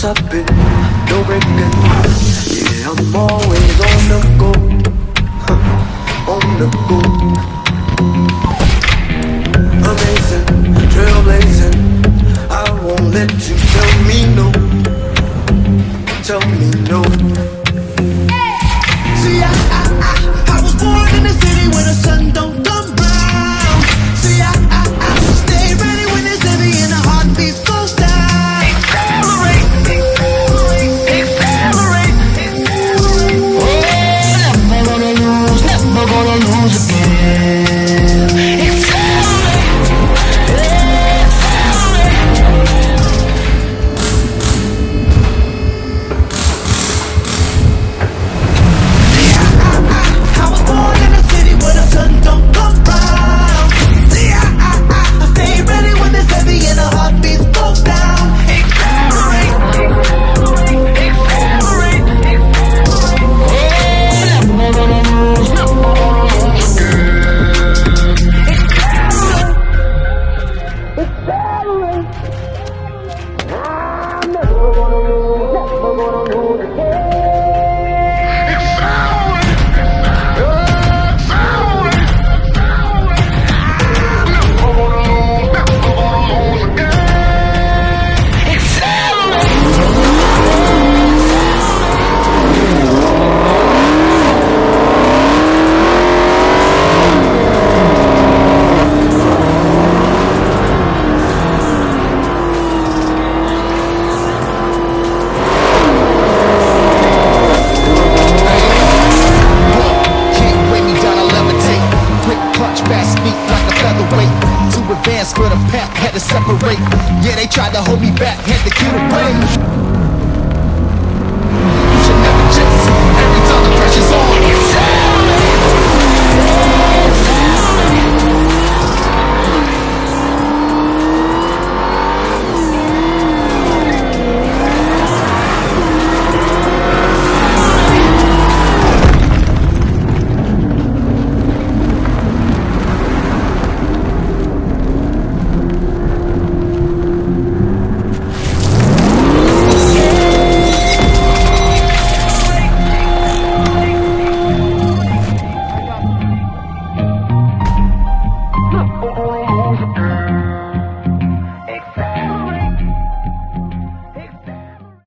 stop it, no breaking. Yeah, I'm always on the go, on the go. Amazing, trailblazing. I won't let you tell me no, tell me no. See, I was born in the city where the sun don't come round. See, I stay ready when it's heavy and the heartbeat goes down. Accelerate, accelerate, accelerate, accelerate. Oh, never gonna lose again. Accelerate, I was born in a city where the sun don't come round. See, I stay ready when it's heavy and the heartbeats go down. Accelerate, accelerate, accelerate. Oh, never gonna lose, never gonna lose again. Accelerate, accelerate. I'm never gonna lose, never gonna lose again. Can't weigh me down, I levitate. Quick clutch, fast feet like a featherweight. Too advanced for the pack, had to separate. Yeah, they tried to hold me back, had to get away.